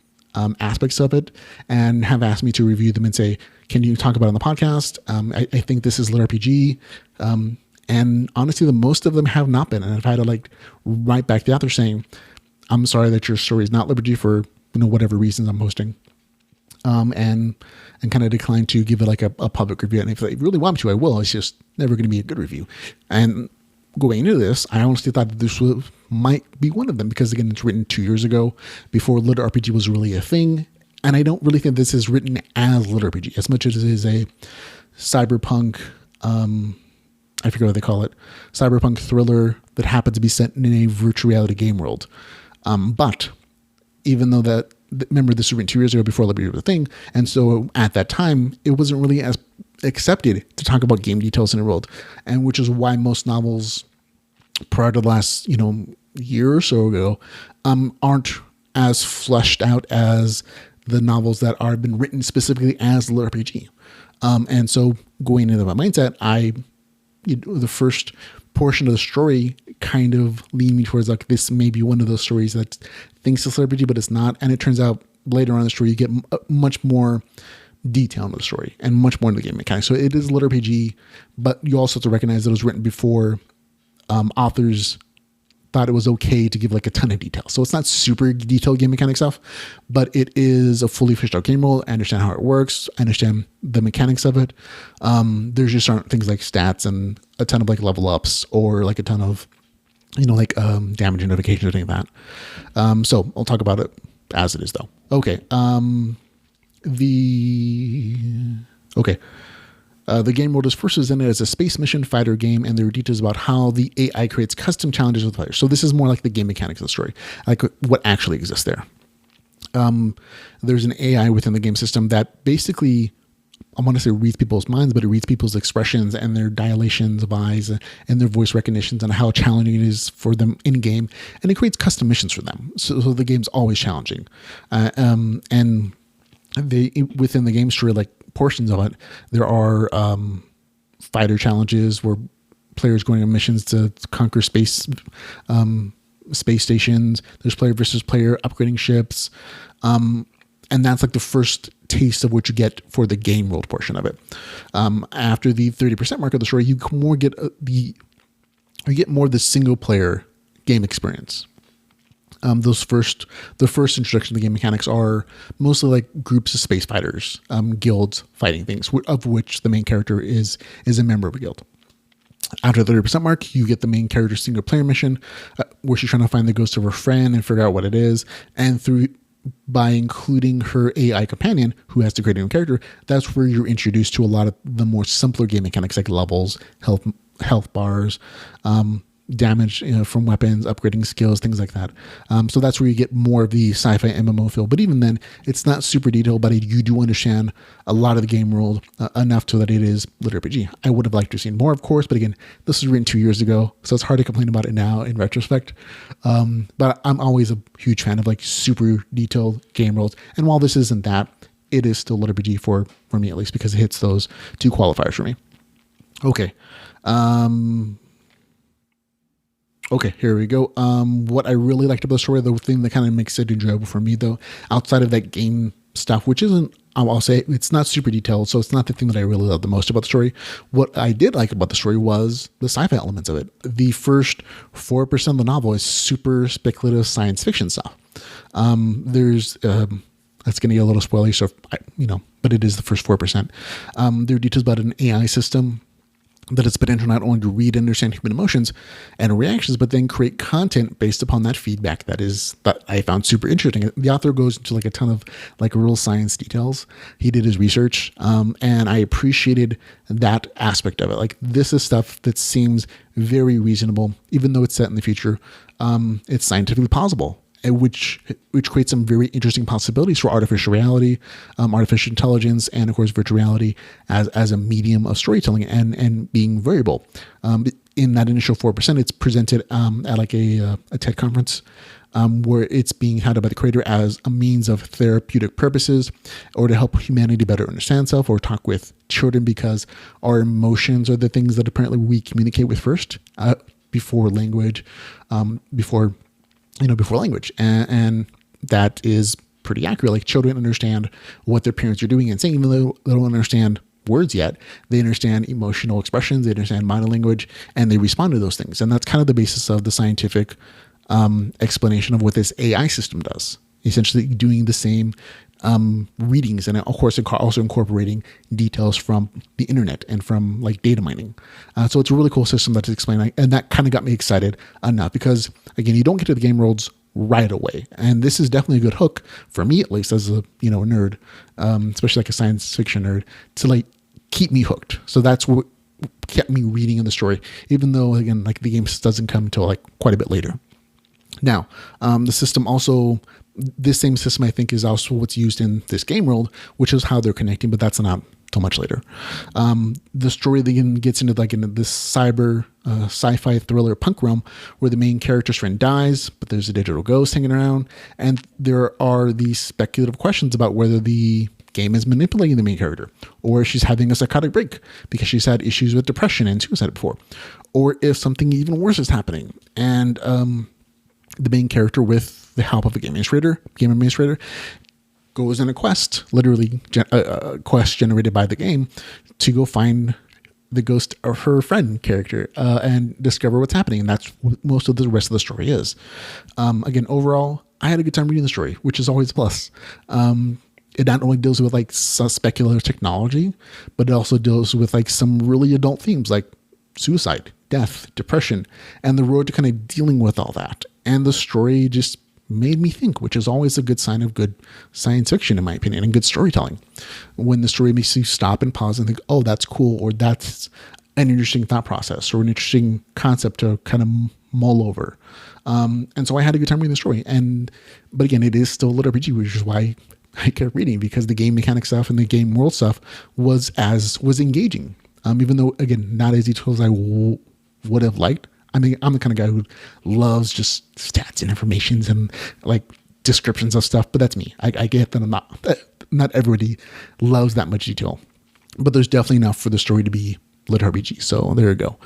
aspects of it, and have asked me to review them and say, can you talk about it on the podcast? I think this is LitRPG. And honestly, the most of them have not been. And I've had to write back to the author saying, I'm sorry that your story is not LitRPG for whatever reasons I'm posting. And kind of decline to give it a public review. And if they really want me to, I will. It's just never going to be a good review. And going into this, I honestly thought that this might be one of them because, again, it's written 2 years ago before LitRPG was really a thing. And I don't really think this is written as LitRPG as much as it is a cyberpunk, I forget what they call it, cyberpunk thriller that happens to be set in a virtual reality game world. But even though remember, this was written 2 years ago before LitRPG was a thing. And so at that time, it wasn't really as accepted to talk about game details in the world, and which is why most novels prior to the last year or so ago aren't as fleshed out as the novels that are been written specifically as LitRPG. And so going into my mindset, the first portion of the story kind of leaned me towards this may be one of those stories that thinks it's LitRPG, but it's not. And it turns out later on in the story, you get much more detail in the story and much more in the game mechanics. So it is LitRPG, but you also have to recognize that it was written before authors thought it was okay to give a ton of detail. So it's not super detailed game mechanic stuff, but it is a fully fleshed out game world. I understand how it works. I understand the mechanics of it. There's just aren't things like stats and a ton of level ups or a ton of, damage notifications or anything like that. So I'll talk about it as it is though. Okay. The game world is first presented as a space mission fighter game, and there are details about how the AI creates custom challenges with players. So this is more like the game mechanics of the story, what actually exists there. There's an AI within the game system that basically, I want to say reads people's minds, but it reads people's expressions and their dilations of eyes and their voice recognitions and how challenging it is for them in game. And it creates custom missions for them. So the game's always challenging. And within the game story, portions of it, there are fighter challenges where players going on missions to conquer space stations. There's player versus player upgrading ships. And that's the first taste of what you get for the game world portion of it. After the 30% mark of the story, you get more of the single player game experience. The first introduction to the game mechanics are mostly like groups of space fighters, guilds fighting things, of which the main character is a member of a guild. After the 30% mark, you get the main character's single player mission, where she's trying to find the ghost of her friend and figure out what it is. And by including her AI companion, who has to create a new character, that's where you're introduced to a lot of the more simpler game mechanics, like levels, health bars, damage from weapons, upgrading skills, things like that. So that's where you get more of the sci-fi MMO feel. But even then, it's not super detailed, but you do understand a lot of the game world enough so that it is LitRPG. I would have liked to have seen more, of course, but again, this was written 2 years ago, so it's hard to complain about it now in retrospect. But I'm always a huge fan of like super detailed game worlds. And while this isn't that, it is still LitRPG for me, at least, because it hits those two qualifiers for me. Okay. Okay, here we go. What I really liked about the story, the thing that kind of makes it enjoyable for me, though, outside of that game stuff, which isn't, I'll say, it's not super detailed, so it's not the thing that I really love the most about the story. What I did like about the story was the sci-fi elements of it. The first 4% of the novel is super speculative science fiction stuff. That's going to get a little spoilery, so but it is the first 4%. There are details about an AI system that its potential not only to read and understand human emotions and reactions, but then create content based upon that feedback that I found super interesting. The author goes into like a ton of like real science details. He did his research, and I appreciated that aspect of it. Like, this is stuff that seems very reasonable, even though it's set in the future. It's scientifically plausible, which creates some very interesting possibilities for artificial reality, artificial intelligence, and of course virtual reality as a medium of storytelling and being variable. In that initial 4%, it's presented at like a TED conference, where it's being handled by the creator as a means of therapeutic purposes, or to help humanity better understand self, or talk with children, because our emotions are the things that apparently we communicate with first, before language, before language. And that is pretty accurate. Like, children understand what their parents are doing and saying, even though they don't understand words yet. They understand emotional expressions, they understand body language, and they respond to those things. And that's kind of the basis of the scientific explanation of what this AI system does. Essentially doing the same readings, and of course also incorporating details from the internet and from like data mining. So it's a really cool system that's explained, and that kind of got me excited enough, because again, you don't get to the game worlds right away, and this is definitely a good hook for me, at least as a nerd, especially like a science fiction nerd, to like keep me hooked. So that's what kept me reading in the story, even though again, like, the game doesn't come until like quite a bit later. Now, the system also, this same system I think is also what's used in this game world, which is how they're connecting, but that's not till much later. The story then gets into this cyber sci-fi thriller punk realm, where the main character's friend dies, but there's a digital ghost hanging around, and there are these speculative questions about whether the game is manipulating the main character, or she's having a psychotic break because she's had issues with depression and suicide before, or if something even worse is happening. And the main character, with the help of a game administrator, goes on a quest, literally a quest generated by the game, to go find the ghost of her friend character and discover what's happening. And that's what most of the rest of the story is. Again, overall, I had a good time reading the story, which is always a plus. It not only deals with like some speculative technology, but it also deals with like some really adult themes like suicide, death, depression, and the road to kind of dealing with all that. And the story just made me think, which is always a good sign of good science fiction, in my opinion, and good storytelling. When the story makes you stop and pause and think, oh, that's cool, or that's an interesting thought process, or an interesting concept to kind of mull over. And so I had a good time reading the story. But again, it is still a LitRPG, which is why I kept reading, because the game mechanic stuff and the game world stuff was engaging. Even though, again, not as detailed as I would have liked. I mean, I'm the kind of guy who loves just stats and informations and like descriptions of stuff, but that's me. I get that not everybody loves that much detail, but there's definitely enough for the story to be LitRPG. So there you go.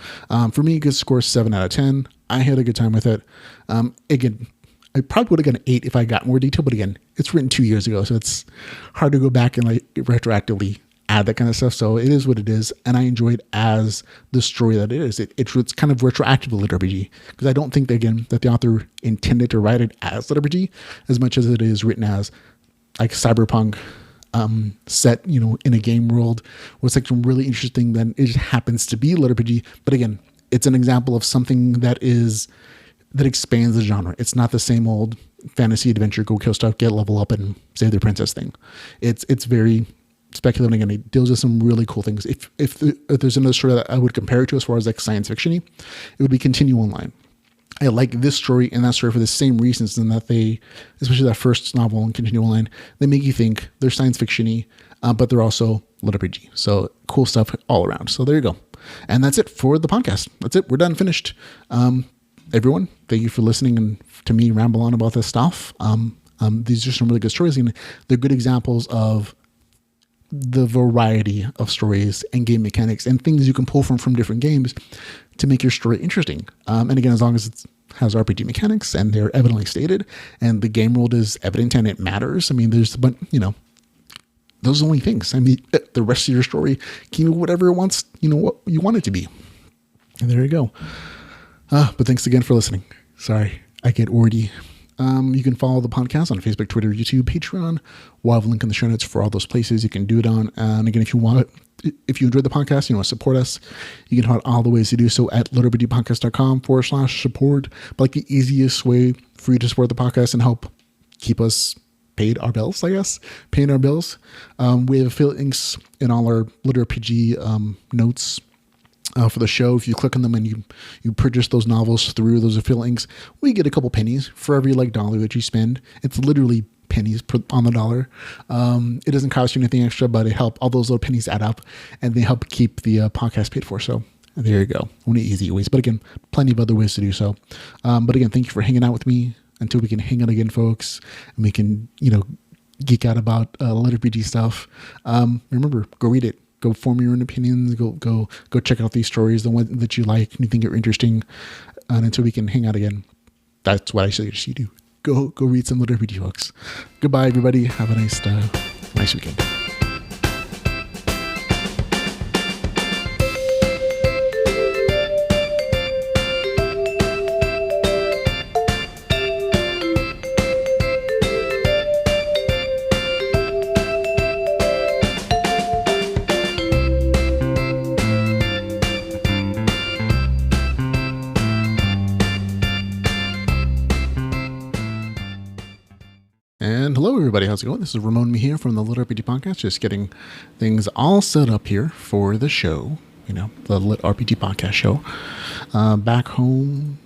For me, a good score 7 out of 10. I had a good time with it. Again, I probably would have gotten an 8 if I got more detail, but again, it's written 2 years ago, so it's hard to go back and like retroactively add that kind of stuff. So it is what it is, and I enjoy it as the story that it is. It's kind of retroactive to LitRPG, because I don't think that, again, that the author intended to write it as LitRPG as much as it is written as like cyberpunk set, in a game world was like really interesting. Then it just happens to be LitRPG, but again, it's an example of something that expands the genre. It's not the same old fantasy adventure, go kill stuff, get level up, and save the princess thing. It's very speculative. Again, it deals with some really cool things. If there's another story that I would compare it to as far as like science fiction-y, it would be Continue Online. I like this story and that story for the same reasons, in that they, especially that first novel and Continue Online, they make you think they're science fiction-y, but they're also LitRPG. So cool stuff all around. So there you go. And that's it for the podcast. That's it. We're done, finished. Everyone, thank you for listening and to me ramble on about this stuff. These are some really good stories, and they're good examples of the variety of stories and game mechanics and things you can pull from different games to make your story interesting. And again, as long as it has RPG mechanics and they're evidently stated and the game world is evident and it matters. I mean, those are the only things. I mean, the rest of your story can be whatever it wants, what you want it to be. And there you go. But thanks again for listening. Sorry, I get wordy. You can follow the podcast on Facebook, Twitter, YouTube, Patreon. We'll have a link in the show notes for all those places you can do it on. And again, if you enjoyed the podcast, you want to support us, you can find all the ways to do so at litrpgpodcast.com/support. But like the easiest way for you to support the podcast and help keep us paid our bills, I guess, paying our bills. We have affiliate links in all our LitRPG notes for the show. If you click on them and you purchase those novels through those affiliate links, we get a couple pennies for every dollar that you spend. It's literally pennies on the dollar. It doesn't cost you anything extra, but it helps. All those little pennies add up, and they help keep the podcast paid for. So there you go. Only easy ways, but again, plenty of other ways to do so. But again, thank you for hanging out with me until we can hang out again, folks, and we can geek out about LitRPG stuff. Remember, go read it. Go form your own opinions. Go check out these stories, the one that you like and you think are interesting. And until we can hang out again, that's what I suggest you do. Go read some LitRPG books. Goodbye, everybody. Have a nice weekend. And hello, everybody. How's it going? This is Ramon Mejia from the LitRPG Podcast, just getting things all set up here for the show, the LitRPG Podcast show. Back home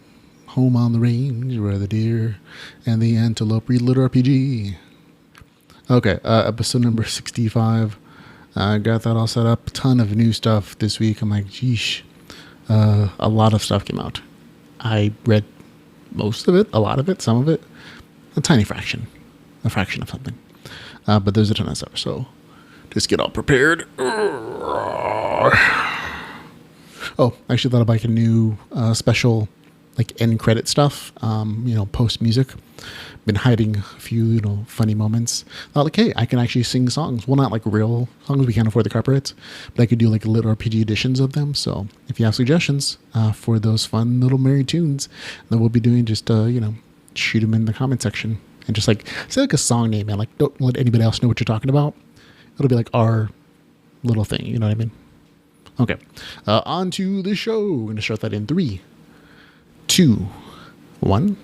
on the range where the deer and the antelope read LitRPG. Okay, episode number 65. I got that all set up. A ton of new stuff this week. I'm like, geesh. A lot of stuff came out. I read most of it, a lot of it, some of it, a tiny fraction. A fraction of something. But there's a ton of stuff, so just get all prepared. Oh, I actually thought about a new special end credit stuff, post music. Been hiding a few, funny moments. Thought hey, I can actually sing songs. Well, not real songs, we can't afford the copyrights, but I could do LitRPG editions of them. So if you have suggestions for those fun little merry tunes, then we'll be doing just, shoot them in the comment section. And just say a song name, and don't let anybody else know what you're talking about. It'll be our little thing, you know what I mean? Okay, on to the show. We're going to start that in 3, 2, 1.